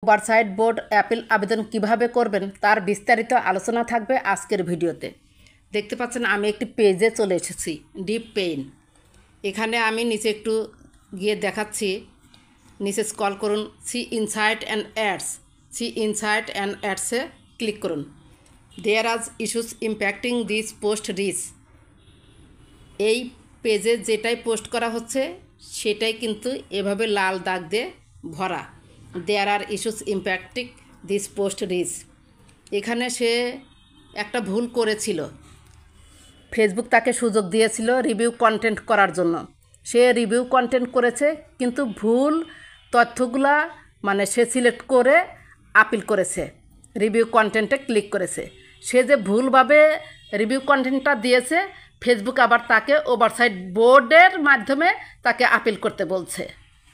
Oversight board appeal আবেদন কিভাবে করবেন তার বিস্তারিত আলোচনা থাকবে আজকের ভিডিওতে। দেখতে পাচ্ছেন আমি একটি পেজে চলে এসেছি, ডিপ পেইন। এখানে আমি নিচে একটু গিয়ে দেখাচ্ছি, নিচে স্ক্রল করুন, see insight and ads, see insight and অ্যাডসে ক্লিক করুন। There are issues impacting this post reach. এই পেজে যেটাই পোস্ট করা হচ্ছে সেটাই কিন্তু এভাবে লাল দাগ দিয়ে ভরা। There are issues impacting this post reach. এখানে সে একটা ভুল করেছিল, ফেসবুক তাকে সুযোগ দিয়েছিল রিভিউ কন্টেন্ট করার জন্য। সে রিভিউ কন্টেন্ট করেছে কিন্তু ভুল তথ্যগুলা সে সিলেক্ট করে আপিল করেছে, রিভিউ কন্টেন্টে ক্লিক করেছে। সে যে ভুলভাবে রিভিউ কন্টেন্টটা দিয়েছে, ফেসবুক আবার তাকে ওভারসাইট বোর্ডের মাধ্যমে তাকে আপিল করতে বলছে।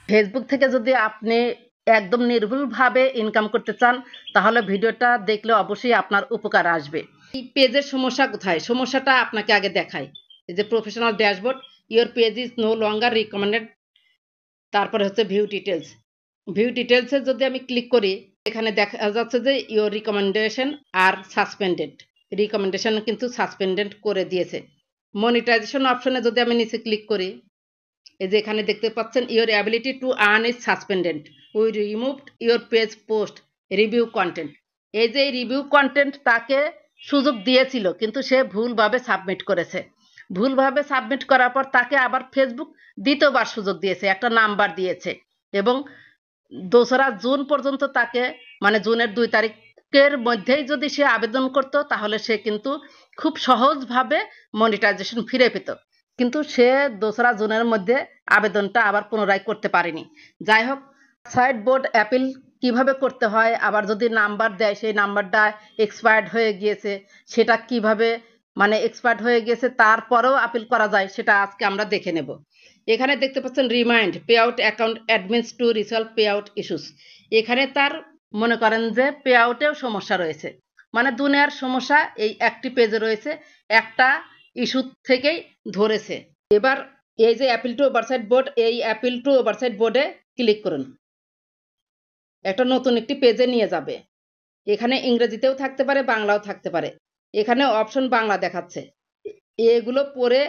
ফেসবুক থেকে যদি আপনি একদম নির্ভুলভাবে ইনকাম করতে চান তাহলে ভিডিওটা দেখলে অবশ্যই আপনার উপকার আসবে। এই পেজের সমস্যা কোথায়, সমস্যাটা আপনাকে আগে দেখাই। এই যে professional dashboard, your page is no longer recommended, তারপরে হচ্ছে ভিউ ডিটেলস। ভিউ ডিটেলসে যদি আমি ক্লিক করি, এখানে দেখা যাচ্ছে যে your recommendation are suspended, recommendation কিন্তু সাসপেন্ডেড করে দিয়েছে। মনিটাইজেশন অপশনে যদি আমি নিচে ক্লিক করি, এই যে এখানে দেখতে পাচ্ছেন your ability to earn is suspended, we removed your page post review content. এই যে রিভিউ কন্টেন্ট তাকে সুযোগ দিয়েছিল কিন্তু সে ভুলভাবে সাবমিট করেছে। ভুলভাবে সাবমিট করার পর তাকে আবার ফেসবুক দ্বিতীয়বার সুযোগ দিয়েছে, একটা নাম্বার দিয়েছে এবং 2রা জুন পর্যন্ত তাকে জুনের 2 তারিখের মধ্যেই যদি সে আবেদন করত তাহলে সে কিন্তু খুব সহজভাবে মনিটাইজেশন ফিরে পেত। কিন্তু সে 2রা জুনের মধ্যে আবেদনটা আবার পুনরায় করতে পারেনি। যাই হোক, সাইট বোর্ড অ্যাপিল কিভাবে করতে হয়, আবার যদি নাম্বার দেয় সেই নাম্বারটা এক্সপায়ার্ড হয়ে গিয়েছে, সেটা কিভাবে এক্সপায়ার্ড হয়ে গিয়েছে তারপরেও আপিল করা যায়, সেটা আজকে আমরা দেখে নেব। এখানে দেখতে পাচ্ছেন remind pay out account admins two resolve pay out issues. এখানে তার মনে করেন যে পে আউটেও সমস্যা রয়েছে, দুনিয়ার সমস্যা এই একটি পেজে রয়েছে, একটা ইস্যু থেকেই ধরেছে। এবার এই যে অ্যাপিল টু ওভারসাইট বোর্ড, এই অ্যাপিল টু ওভারসাইট বোর্ডে ক্লিক করুন। একটা নতুন একটি পেজে নিয়ে যাবে। এখানে ইংরেজিতেও থাকতে পারে, বাংলাও থাকতে পারে। এখানে অপশন বাংলা দেখাচ্ছে। এগুলো পড়ে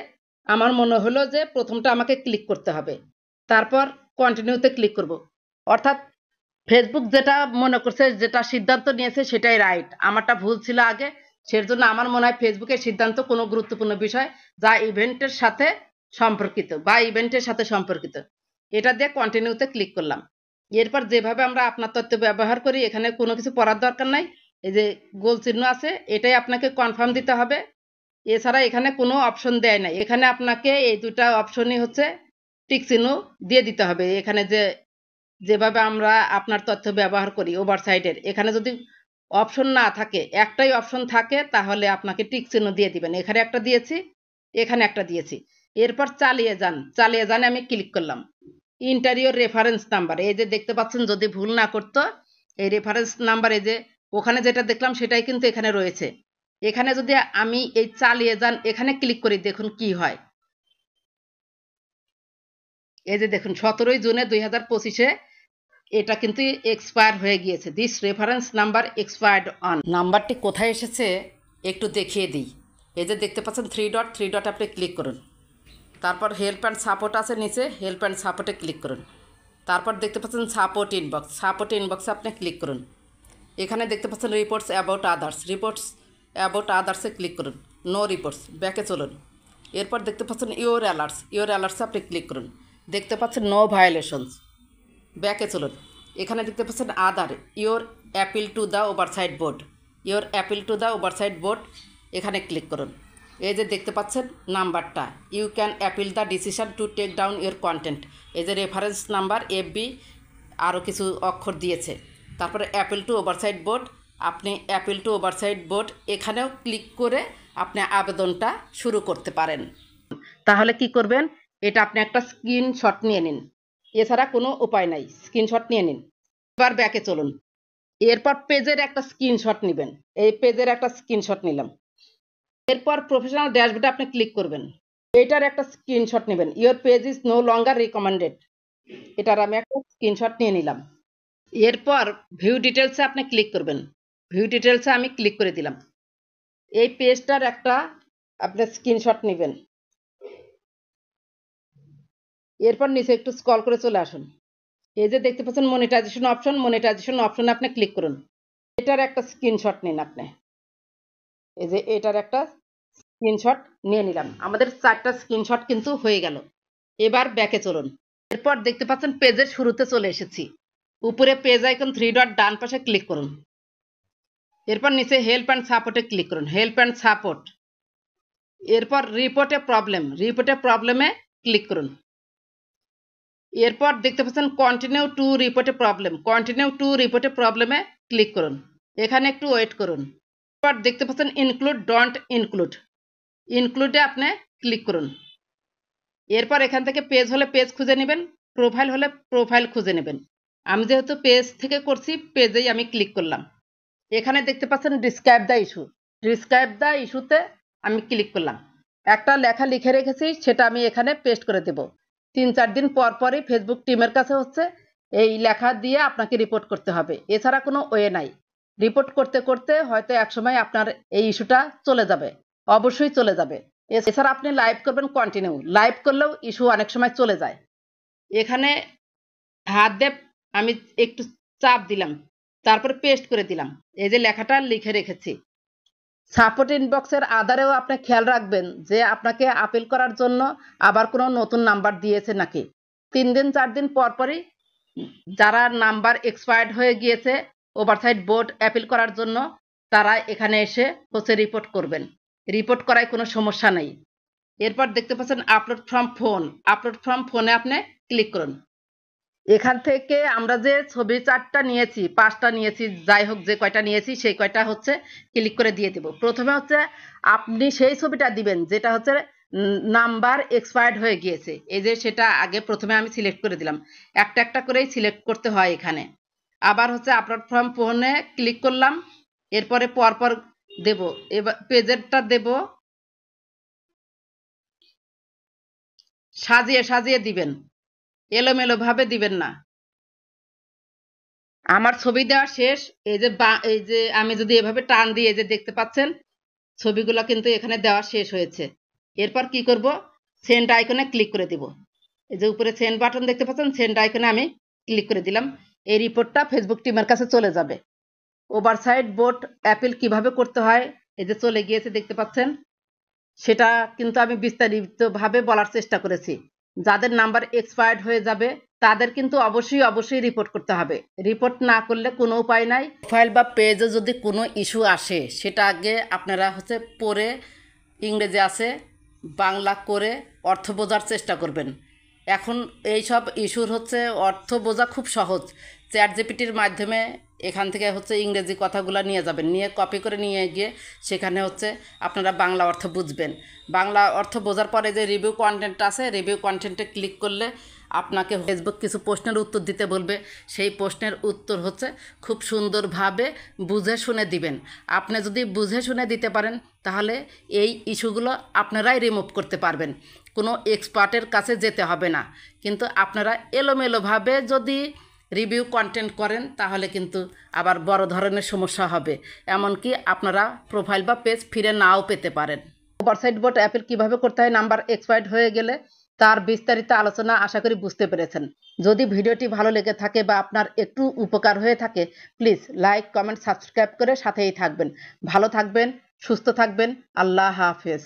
আমার মনে হলো যে প্রথমটা আমাকে ক্লিক করতে হবে, তারপর কন্টিনিউতে ক্লিক করব। অর্থাৎ ফেসবুক যেটা মনে করছে, যেটা সিদ্ধান্ত নিয়েছে সেটাই রাইট, আমারটা ভুল ছিল আগে। সেজন্য আমার মনে হয় ফেসবুকের সিদ্ধান্ত কোনো গুরুত্বপূর্ণ বিষয় যা ইভেন্টের সাথে সম্পর্কিত, এটা দিয়ে কন্টিনিউতে ক্লিক করলাম। এরপর যেভাবে আমরা আপনার তথ্য ব্যবহার করি, এখানে কোনো কিছু পড়ার দরকার নাই। এই যে গোল চিহ্ন আছে, এটাই আপনাকে কনফার্ম দিতে হবে। এছাড়া এখানে কোনো অপশন দেয় নাই। এখানে আপনাকে এই দুটা অপশনই হচ্ছে টিক চিহ্ন দিয়ে দিতে হবে। এখানে যেভাবে আমরা আপনার তথ্য ব্যবহার করি ওভারসাইটের, এখানে যদি অপশন না থাকে, একটাই অপশন থাকে, তাহলে আপনাকে টিক চিহ্ন দিয়ে দিবেন। এখানে একটা দিয়েছি, এখানে একটা দিয়েছি। এরপর চালিয়ে যান আমি ক্লিক করলাম। ইন্টারিয়র রেফারেন্স নাম্বার, এই যে দেখতে পাচ্ছেন, যদি ভুল না করতো এই রেফারেন্স নাম্বার, এই যে ওখানে যেটা দেখলাম সেটাই কিন্তু এখানে রয়েছে। এখানে যদি আমি এই চালিয়ে যান এখানে ক্লিক করি, দেখুন কি হয়। এই যে দেখুন 17 জুনে 2025-এ এটা কিন্তু এক্সপায়ার হয়ে গিয়েছে। This reference number expired on. নাম্বারটি কোথায় এসেছে একটু দেখিয়ে দিই। এই যে দেখতে পাচ্ছেন থ্রি ডট আপনি ক্লিক করুন। তারপর হেল্প অ্যান্ড সাপোর্ট আছে নিচে, হেল্প অ্যান্ড সাপোর্টে ক্লিক করুন। তারপর দেখতে পাচ্ছেন সাপোর্ট ইনবক্সে আপনি ক্লিক করুন। এখানে দেখতে পাচ্ছেন রিপোর্টস অ্যাবাউট আদার্সে ক্লিক করুন। নো রিপোর্টস, ব্যাকে চলুন। এরপর দেখতে পাচ্ছেন ইওর অ্যালার্টসে আপনি ক্লিক করুন। দেখতে পাচ্ছেন নো ভায়োলেশনস, ব্যাকে চলুন। এখানে দেখতে পাচ্ছেন other, your appeal to the oversight board, এখানে ক্লিক করুন। এই যে দেখতে পাচ্ছেন নাম্বারটা, you can appeal the decision to take down your content. এই যে রেফারেন্স নাম্বার FB আরও কিছু অক্ষর দিয়েছে। তারপরে অ্যাপিল টু ওভারসাইট বোর্ড, আপনি অ্যাপিল টু ওভারসাইট বোর্ড এখানেও ক্লিক করে আপনি আবেদনটা শুরু করতে পারেন। তাহলে কি করবেন, এটা আপনি একটা স্ক্রিনশট নিয়ে নিন, এছাড়া কোনো উপায় নাই। স্ক্রিনশট নিয়ে নিন। এবার ব্যাকে চলুন। এরপর পেজের একটা স্ক্রিনশট নেবেন। এই পেজের একটা স্ক্রিনশট নিলাম। এরপর প্রফেশনাল ড্যাশবোর্ডে আপনি ক্লিক করবেন। এটার একটা স্ক্রিনশট নেবেন। Your page is no longer recommended, এটার আমি একটা স্ক্রিনশট নিয়ে নিলাম। এরপর ভিউ ডিটেলসে আপনি ক্লিক করবেন। ভিউ ডিটেলসে আমি ক্লিক করে দিলাম। এই পেজটার একটা আপনি স্ক্রিনশট নেবেন। এরপর নিচে একটু স্ক্রল করে চলে আসুন। এই যে দেখতে পাচ্ছেন মনিটাইজেশন অপশন, মনিটাইজেশন অপশনে আপনি ক্লিক করুন। এটার একটা স্ক্রিনশট নিন আপনি। এই যে এটার একটা স্ক্রিনশট নিয়ে নিলাম। আমাদের 4টা স্ক্রিনশট কিন্তু হয়ে গেল। এবার ব্যাকে চলুন। এরপর দেখতে পাচ্ছেন পেজের শুরুতে চলে এসেছি। উপরে পেজ আইকন 3 ডট ডান পাশে ক্লিক করুন। এরপর নিচে হেল্প অ্যান্ড সাপোর্টে ক্লিক করুন। Help and support. এরপর রিপোর্টে প্রবলেমে ক্লিক করুন। এরপর দেখতে পাচ্ছেন কন্টিনিউ টু রিপোর্টে প্রবলেমে ক্লিক করুন। এখানে একটু ওয়েট করুন। এরপর দেখতে পাচ্ছেন ইনক্লুড ডন্ট ইনক্লুডে আপনি ক্লিক করুন। এরপর এখান থেকে পেজ হলে পেজ খুঁজে নেবেন, প্রোফাইল হলে প্রোফাইল খুঁজে নেবেন। আমি যেহেতু পেজ থেকে করছি, পেজেই আমি ক্লিক করলাম। এখানে দেখতে পাচ্ছেন ডিসক্রাইব দ্য ইস্যুতে আমি ক্লিক করলাম। একটা লেখা লিখে রেখেছি, সেটা আমি এখানে পেস্ট করে দেব। 3-4 দিন পর পরই ফেসবুক টিমের কাছে হচ্ছে এই লেখা দিয়ে আপনাকে রিপোর্ট করতে হবে। এছাড়া কোনো ওয়ে নাই। রিপোর্ট করতে করতে হয়তো একসময় আপনার এই ইস্যুটা চলে যাবে, অবশ্যই চলে যাবে। এছাড়া আপনি লাইভ করবেন, কন্টিনিউ লাইভ করলেও ইস্যু অনেক সময় চলে যায়। এখানে হাত দিয়ে আমি একটু চাপ দিলাম, তারপরে পেস্ট করে দিলাম। এই যে লেখাটা লিখে রেখেছি। সাপোর্ট ইনবক্সের আধারেও আপনি খেয়াল রাখবেন যে আপনাকে আপিল করার জন্য আবার কোনো নতুন নাম্বার দিয়েছে নাকি। 3-4 দিন পর পরই যারা নাম্বার এক্সপায়ার্ড হয়ে গিয়েছে ওভারসাইট বোর্ড অ্যাপিল করার জন্য, তারা এখানে এসে হচ্ছে রিপোর্ট করবেন। রিপোর্ট করায় কোনো সমস্যা নেই। এরপর দেখতে পাচ্ছেন আপলোড ফ্রম ফোনে আপনি ক্লিক করুন। এখান থেকে আমরা যে ছবি 4টা নিয়েছি, 5টা নিয়েছি, যাই হোক যে কয়টা নিয়েছি সেই কয়টা হচ্ছে ক্লিক করে দিয়ে দেব। প্রথমে হচ্ছে আপনি সেই ছবিটা দিবেন যেটা হচ্ছে নাম্বার এক্সপায়ার্ড হয়ে গিয়েছে। এই যে সেটা আগে প্রথমে আমি সিলেক্ট করে দিলাম। একটা একটা করেই সিলেক্ট করতে হয় এখানে। আবার হচ্ছে আপলোড ফ্রম ফোনে ক্লিক করলাম। এরপরে পরপর দেব। এবার পেজেরটা দেব, সাজিয়ে সাজিয়ে দিবেন, এলোমেলো ভাবে দিবেন না। আমার ছবি দেওয়া শেষ। এই যে আমি যদি এভাবে টান দিয়ে যে দেখতে পাচ্ছেন ছবিগুলো কিন্তু এখানে দেওয়া শেষ হয়েছে। এরপর কি করব, সেন্ড আইকনে ক্লিক করে দিব। এই যে উপরে সেন্ড বাটন দেখতে পাচ্ছেন, সেন্ড আইকনে আমি ক্লিক করে দিলাম। এই রিপোর্টটা ফেসবুক টিমের কাছে চলে যাবে। ওভারসাইট বোর্ড অ্যাপিল কিভাবে করতে হয় এই যে চলে গিয়েছে দেখতে পাচ্ছেন, সেটা কিন্তু আমি বিস্তারিতভাবে বলার চেষ্টা করেছি। যাদের নাম্বার এক্সপায়ার্ড হয়ে যাবে তাদের কিন্তু অবশ্যই রিপোর্ট করতে হবে। রিপোর্ট না করলে কোনো উপায় নাই। প্রোফাইল বা পেজে যদি কোনো ইস্যু আসে সেটা আগে আপনারা হচ্ছে পড়ে, ইংরেজি আছে বাংলা করে অর্থ বোঝার চেষ্টা করবেন। এখন এই সব ইস্যুর হচ্ছে অর্থ বোঝা খুব সহজ। চ্যাট জিপিটির মাধ্যমে এখান থেকে হচ্ছে ইংরেজি কথাগুলো নিয়ে যাবেন, নিয়ে কপি করে নিয়ে গিয়ে সেখানে হচ্ছে আপনারা বাংলা অর্থ বুঝবেন। বাংলা অর্থ বোঝার পরে যে রিভিউ কন্টেন্ট আছে, রিভিউ কন্টেন্টে ক্লিক করলে আপনাকে ফেসবুক কিছু প্রশ্নের উত্তর দিতে বলবে। সেই প্রশ্নের উত্তর হচ্ছে খুব সুন্দরভাবে বুঝে শুনে দিবেন। আপনি যদি বুঝে শুনে দিতে পারেন তাহলে এই ইস্যুগুলো আপনারাই রিমুভ করতে পারবেন। কোনো এক্সপার্টের কাছে যেতে হবে না। কিন্তু আপনারা এলোমেলোভাবে যদি রিভিউ কন্টেন্ট করেন তাহলে কিন্তু আবার বড় ধরনের সমস্যা হবে। এমনকি আপনারা প্রোফাইল বা পেজ ফিরে নাও পেতে পারেন। ওভারসাইট বোর্ড অ্যাপিল কিভাবে করতে হয় নাম্বার এক্সপায়ার্ড হয়ে গেলে তার বিস্তারিত আলোচনা আশা করি বুঝতে পেরেছেন। যদি ভিডিওটি ভালো লেগে থাকে বা আপনার একটু উপকার হয়ে থাকে, প্লিজ লাইক, কমেন্ট, সাবস্ক্রাইব করে সাথেই থাকবেন। ভালো থাকবেন, সুস্থ থাকবেন। আল্লাহ হাফেজ।